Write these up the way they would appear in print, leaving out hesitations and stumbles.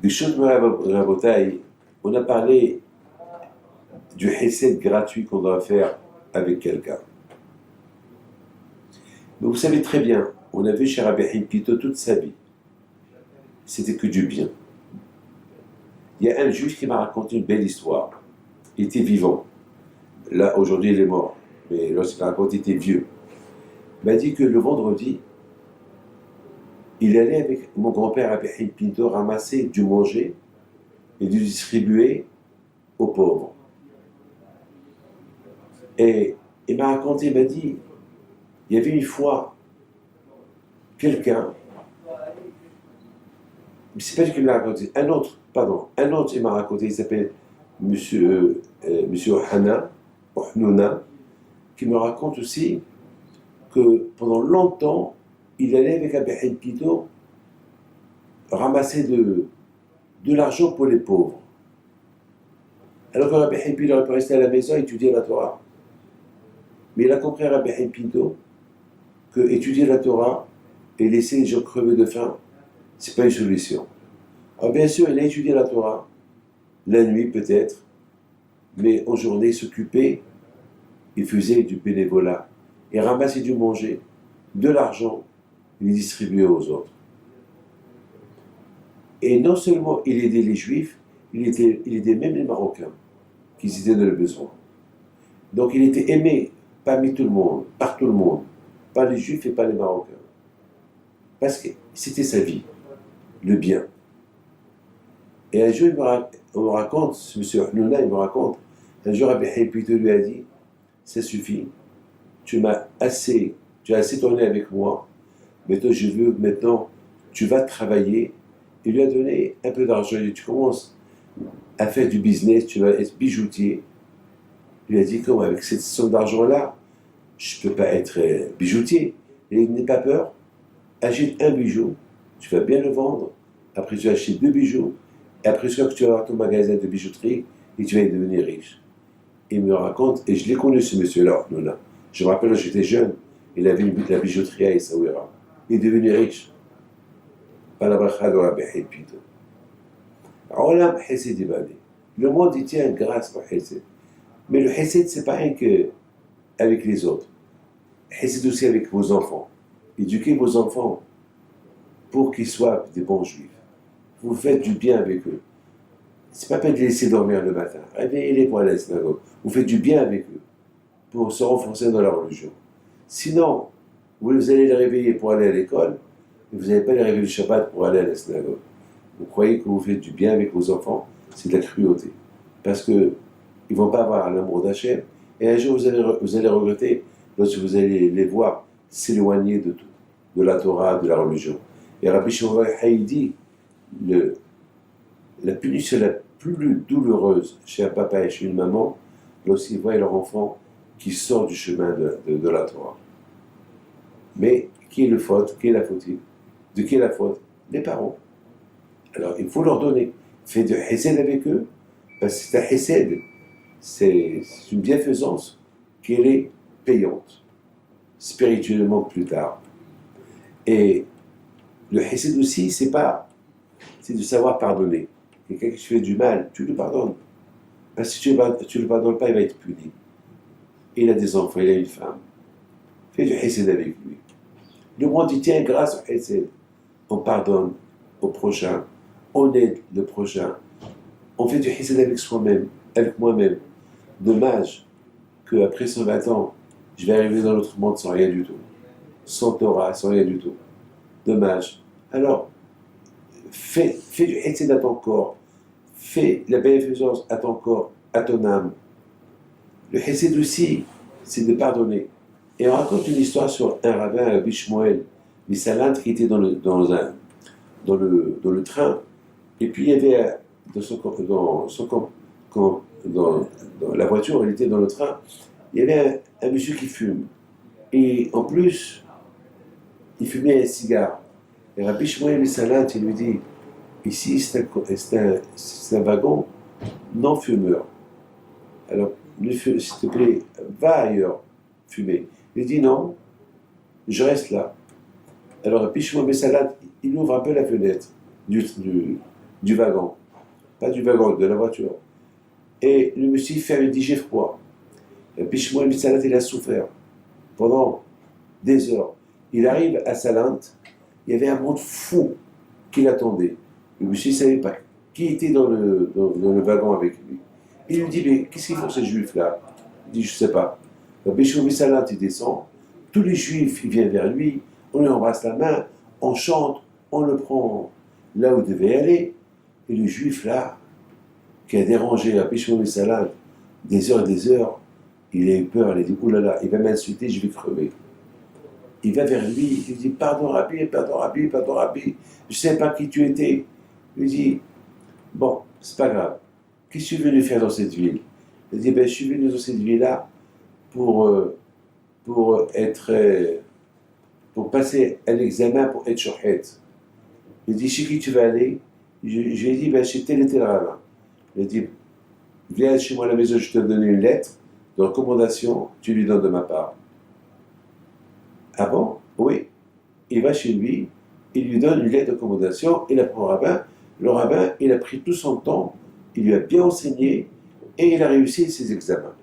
Des choses de la bataille, on a parlé du hesed gratuit qu'on doit faire avec quelqu'un. Mais vous savez très bien, on a vu chez Rabbi Pito toute sa vie, c'était que du bien. Il y a un juif qui m'a raconté une belle histoire. Il était vivant. Là, aujourd'hui, il est mort. Mais lorsqu'il m'a raconté, il était vieux. Il m'a dit que le vendredi, il allait avec mon grand-père Rabbi Pinto ramasser du manger et du distribuer aux pauvres. Et il m'a raconté, il m'a dit, il y avait une fois quelqu'un, c'est pas lui qui me l'a raconté, un autre, il m'a raconté, il s'appelle Monsieur Ohnouna, qui me raconte aussi que pendant longtemps, il allait avec Rabbi Pinto ramasser de l'argent pour les pauvres. Alors que Rabbi Pinto aurait pu rester à la maison et étudier la Torah. Mais il a compris à Rabbi Pinto que étudier la Torah et laisser les gens crever de faim, c'est pas une solution. Alors bien sûr, il a étudié la Torah, la nuit peut-être, mais en journée, il s'occupait, il faisait du bénévolat, il ramassait du manger, de l'argent, il les distribuait aux autres. Et non seulement il aidait les Juifs, il aidait même les Marocains, qui étaient dans le besoin. Donc il était aimé parmi tout le monde, par tout le monde, pas les Juifs et pas les Marocains. Parce que c'était sa vie, le bien. Et un jour, on me raconte, M. Hnouna, il me raconte, un jour, Rabbi Pito lui a dit, ça suffit, tu as assez tourné avec moi, maintenant, tu vas travailler. Il lui a donné un peu d'argent, il dit, tu commences à faire du business, tu vas être bijoutier. Il lui a dit, comment, avec cette somme d'argent-là, je ne peux pas être bijoutier. Et il n'aie pas peur, achète un bijou, tu vas bien le vendre, après tu achètes 2 bijoux, et après ça, tu vas avoir ton magasin de bijouterie, et tu vas devenir riche. Il me raconte, et je l'ai connu ce monsieur-là, je me rappelle quand j'étais jeune, il avait la bijouterie à Essaouira. Il est devenu riche. Par la bracha de Rabbi Pito. Olam Hesed Ibadi. Le monde y tient grâce au Hesed. Mais le Hesed, c'est pas rien qu'avec les autres. Hesed aussi avec vos enfants. Éduquez vos enfants pour qu'ils soient des bons juifs. Vous faites du bien avec eux. C'est pas peine de les laisser dormir le matin. Réveillez-les pour aller à la synagogue. Vous faites du bien avec eux pour se renforcer dans leur religion. Sinon, vous allez les réveiller pour aller à l'école et vous n'allez pas les réveiller le Shabbat pour aller à la synagogue. Vous croyez que vous faites du bien avec vos enfants, c'est de la cruauté. Parce qu'ils ne vont pas avoir l'amour d'Hachem. Et un jour, vous allez regretter lorsque vous allez les voir s'éloigner de tout, de la Torah, de la religion. Et Rabbi Shimon dit, la punition la plus douloureuse chez un papa et chez une maman, lorsqu'ils voient leur enfant qui sort du chemin de la Torah. Mais qui est le faute? Qui est la faute? De qui est la faute? Les parents. Alors il faut leur donner. Faites du hesed avec eux, parce que c'est un hesed. C'est une bienfaisance qui est payante, spirituellement plus tard. Et le hesed aussi, c'est de savoir pardonner. Quelqu'un qui te fait du mal, tu le pardonnes. Parce que si tu ne le pardonnes pas, il va être puni. Et il a des enfants, il a une femme. Fais du hesed avec lui. Le monde y tient grâce au hesed. On pardonne au prochain, on aide le prochain. On fait du hesed avec soi-même, avec moi-même. Dommage qu'après 120 ans, je vais arriver dans l'autre monde sans rien du tout. Sans Torah, sans rien du tout. Dommage. Alors, fais du hesed à ton corps. Fais la bienfaisance à ton corps, à ton âme. Le hesed aussi, c'est de pardonner. Et on raconte une histoire sur un rabbin, Rabbi Shmuel Missalant, qui était dans le train. Et puis il y avait dans la voiture, il était dans le train, il y avait un monsieur qui fume. Et en plus, il fumait un cigare. Et Rabbi Shmuel Missalant, il lui dit, ici c'est un wagon non fumeur. Alors, s'il te plaît, va ailleurs fumer. Il dit non, je reste là. Alors, Rabbi Shmuel Missalant, il ouvre un peu la fenêtre du wagon. Pas du wagon, de la voiture. Et le monsieur fait un j'ai froid. Et puis Shmuel Salat, il a souffert pendant des heures. Il arrive à Salant, il y avait un monde fou qui l'attendait. Le monsieur ne savait pas qui était dans le wagon avec lui. Il lui dit, mais qu'est-ce qu'ils font ces juifs-là? Il dit, je ne sais pas. Shmuel Salat, il descend. Tous les juifs, ils viennent vers lui. On lui embrasse la main, on chante, on le prend là où il devait aller. Et le juif là, qui a dérangé à Shmuel Salat des heures et des heures, il a eu peur, il a dit, oulala, il va m'insulter, je vais crever. Il va vers lui, il lui dit, pardon Rabbi, pardon Rabbi, pardon Rabbi, je ne sais pas qui tu étais. Il lui dit, bon, c'est pas grave, qu'est-ce que tu es venu faire dans cette ville? Il dit, ben, je suis venu dans cette ville-là pour passer un examen pour être shochet. Il dit, chez qui tu vas aller? Je lui ai dit, ben, chez tel et tel rabbin. Il a dit, viens chez moi à la maison, je te donne une lettre de recommandation, tu lui donnes de ma part. Ah bon? Oui. Il va chez lui, il lui donne une lettre de recommandation, il apprend au rabbin. Le rabbin, il a pris tout son temps, il lui a bien enseigné et il a réussi ses examens.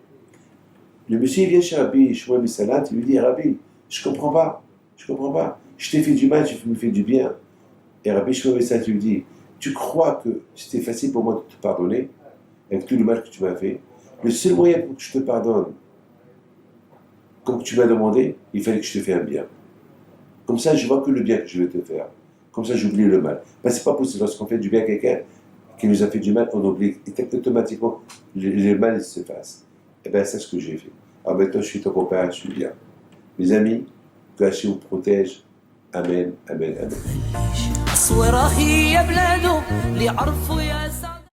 Le monsieur il vient chez Rabbi Shmuel Salat, il lui dit, Rabbi, je comprends pas. Je t'ai fait du mal, tu me fais du bien. Et Rabbi Shmuel Salat lui dit, tu crois que c'était facile pour moi de te pardonner avec tout le mal que tu m'as fait? Le seul moyen pour que je te pardonne, comme tu m'as demandé, il fallait que je te fasse un bien. Comme ça, je vois que le bien que je vais te faire. Comme ça, j'oublie le mal. Ben, c'est pas possible. Lorsqu'on fait du bien à quelqu'un qui nous a fait du mal, on oublie. Et automatiquement, le mal se passe. Et bien, c'est ce que j'ai fait. Alors maintenant, je suis ton copain, je suis bien. Mes amis, que Hachem vous protège. Amen, amen, amen.